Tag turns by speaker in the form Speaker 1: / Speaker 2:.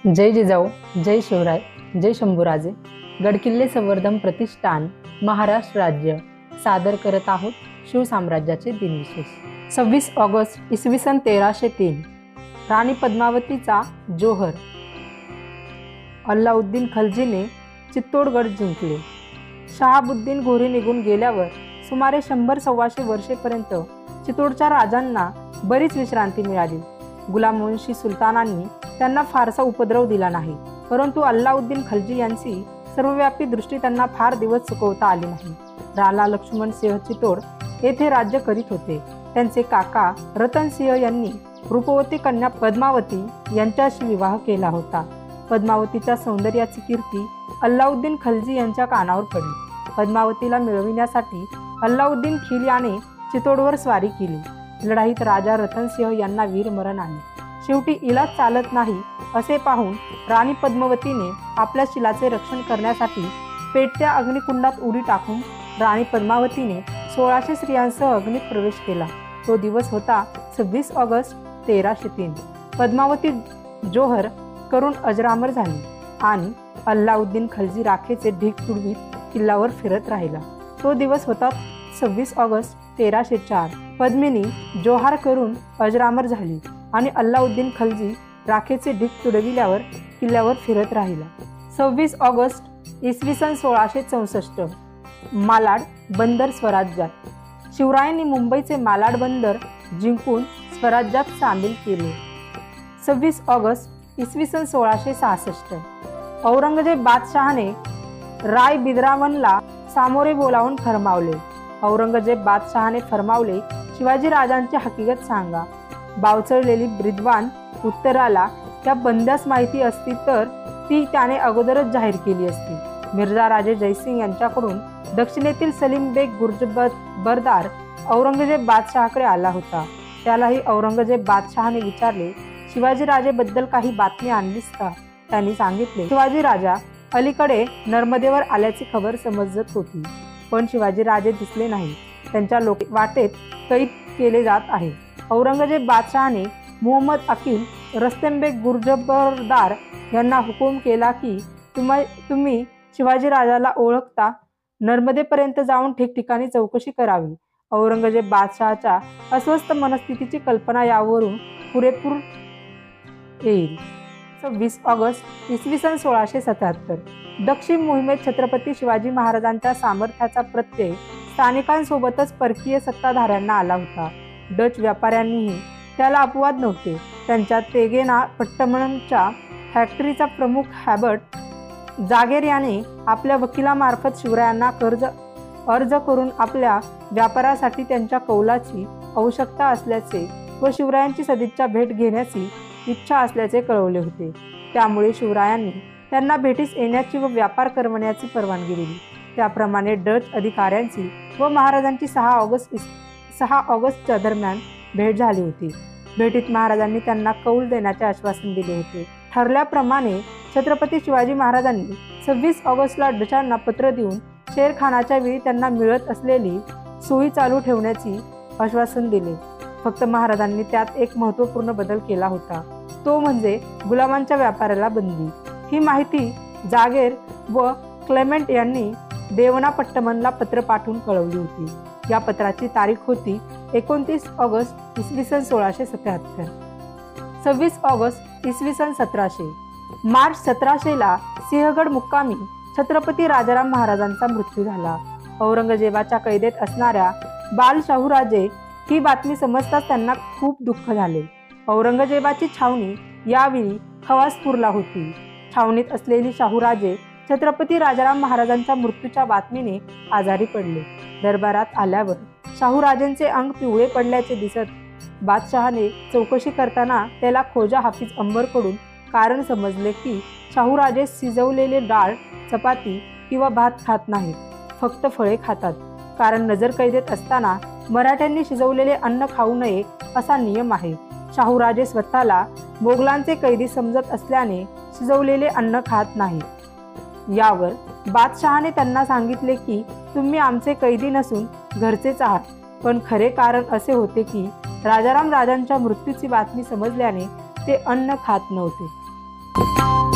Speaker 1: जय जिजाऊ, जय शिवराय, जय शंभूराजे. गडकिल्ले संवर्धन प्रतिष्ठान महाराष्ट्र राज्य सादर करत आहोत शिवसाम्राज्याचे दिनविशेष. 26 ऑगस्ट इसवी सन 1303 राणी पद्मावतीचा जोहर. अल्लाउद्दीन खलजीने चित्तोडगड जिंकले. शहाबुद्दीन घोरी निघून गेल्यावर सुमारे 100-125 वर्षेपर्यंत चित्तोडच्या राजांना बरीच विश्रांती मिळाली. गुलामवंशी सुलतानांनी त्यांना फारसा उपद्रव दिला नाही, परंतु अल्लाउद्दीन खलजी यांची सर्वव्यापी दृष्टी त्यांना फार दिवस चुकवता आली नाही. राणा लक्ष्मण सिंह चित्तोड येथे राज्य करीत होते. त्यांचे काका रतन सिंह यांनी रूपवती कन्या पद्मावती यांच्याशी विवाह केला होता. पद्मावतीच्या सौंदर्याची कीर्ती अल्लाउद्दीन खलजी यांच्या कानावर पडली. पद्मावतीला मिळविण्यासाठी अल्लाउद्दीन खिल याने चित्तोडवर स्वारी केली. लढाईत राजा रतन सिंह यांना वीरमरण आले. शेवटी इलाज चालत नाही असे पाहून राणी पद्मावतीने आपल्या शिलाचे रक्षण करण्यासाठी पेटत्या अग्निकुंडात उडी टाकून राणी पद्मावतीने 1600 स्त्रियांसह अग्नीत प्रवेश केला. तो दिवस होता 26 ऑगस्ट 1303. पद्मावती जोहर करून अजरामर झाली आणि अल्लाउद्दीन खलजी राखेचे ढीग तुडवीत किल्ल्यावर फिरत राहिला. तो दिवस होता 26 ऑगस्ट 1304. पद्मिनी जोहार करून अजरामर झाली आणि अल्लाउद्दीन खलजी राखेचे ढीग तुडविल्यावर किल्ल्यावर फिरत राहिला. 26 ऑगस्ट इसवी सन 1664 मालाड बंदर स्वराज्यात. शिवरायांनी मुंबईचे मालाड बंदर जिंकून स्वराज्यात सामील केले. 26 ऑगस्ट इसवी सन 1666 औरंगजेब बादशहाने राय बिद्रावनला सामोरे बोलावून फरमावले. औरंगजेब बादशहाने फरमावले, शिवाजी राजांची हकीकत सांगा. बावचळलेली ब्रिद्वान उत्तराला, त्या बंद्यास माहिती असती तर ती त्याने अगोदरच जाहीर केली असती. मिर्झा राजे जयसिंग यांच्याकडून दक्षिणेतील सलीम बेग गुर्जबरदार औरंगजेब बादशहाकडे आला होता. त्यालाही औरंगजेब बादशहाने विचारले, शिवाजी राजेबद्दल काही बातमी आणलीस का? त्यांनी सांगितले, शिवाजी राजा अलीकडे नर्मदेवर आल्याची खबर समजत होती, पण शिवाजी राजे दिसले नाही. त्यांच्या वाटेत कैद केले जात आहे. औरंगजेब बादशहाने मुहम्मद अकील रस्तमबेग गुर्जबरदार यांना हुकूम केला की तुम्ही शिवाजी राजाला ओळखता नर्मदेपर्यंत जाऊन ठिकठिकाणी चौकशी करावी. औरंगजेब बादशहाच्या अस्वस्थ मनस्थितीची कल्पना यावरून पुरेपूर येईल. 26 ऑगस्ट इसवी सन 1677 दक्षिण मोहिमेत छत्रपती शिवाजी महाराजांच्या सामर्थ्याचा प्रत्यय स्थानिकांसोबतच परकीय सत्ताधाऱ्यांना आला होता. डच व्यापाऱ्यांनीही त्याला अपवाद नव्हते. त्यांच्या तेगेना पट्टमनच्या फॅक्टरीचा प्रमुख हॅबर्ट जागेर याने आपल्या वकिलामार्फत शिवरायांना अर्ज करून आपल्या व्यापारासाठी त्यांच्या कौलाची आवश्यकता असल्याचे व शिवरायांची सदिच्छा भेट घेण्याची इच्छा असल्याचे कळवले होते. त्यामुळे शिवरायांनी त्यांना भेटीस येण्याची व व्यापार करवण्याची परवानगी दिली. त्याप्रमाणे डच अधिकाऱ्यांची व महाराजांची 6 ऑगस्टच्या दरम्यान भेट झाली होती. भेटीत महाराजांनी त्यांना कौल देण्याचे आश्वासन दिले होते. ठरल्याप्रमाणे छत्रपती शिवाजी महाराजांनी 26 ऑगस्टला डचांना पत्र देऊन शेरखानाच्या वेळी त्यांना मिळत असलेली सोयी चालू ठेवण्याची आश्वासन दिले. फक्त महाराजांनी त्यात एक महत्त्वपूर्ण बदल केला होता, तो म्हणजे गुलामांच्या व्यापाराला बंदी. ही माहिती जागेर व क्लेमेंट यांनी देवनापट्टमनला पत्र पाठवून कळवली होती. या पत्राची तारीख होती 29 ऑगस्ट इसवी सन 1677. 26 ऑगस्ट इसवी सन 1700 मार्च 1700ला सिंहगड मुक्कामी छत्रपती राजाराम महाराजांचा मृत्यू झाला. औरंगजेबाच्या कैदेत असणाऱ्या बाल शाहूराजे ही बातमी समजताच त्यांना खूप दुःख झाले. औरंगजेबाची छावणी यावेळी खवासपूरला होती. छावणीत असलेली शाहूराजे छत्रपती राजाराम महाराजांच्या मृत्यूच्या बातमीने आजारी पडले. दरबारात आल्यावर शाहूराजेंचे अंग पिवळे पडल्याचे दिसत बादशहाने चौकशी करताना त्याला खोजा हाफिज अंबरकडून कारण समजले की शाहूराजे शिजवलेले डाळ, चपाती किंवा भात खात नाहीत, फक्त फळे खातात. कारण नजर कैदेत असताना मराठ्यांनी शिजवलेले अन्न खाऊ नये असा नियम आहे. शाहूराजे स्वतःला मोगलांचे कैदी समजत असल्याने शिजवलेले अन्न खात नाहीत. यावर बादशहाने त्यांना सांगितले की तुम्ही आमचे कैदी नसून घरचेच आहात. पण खरे कारण असे होते की राजाराम राजांच्या मृत्यूची बातमी समजल्याने ते अन्न खात नव्हते. आहे.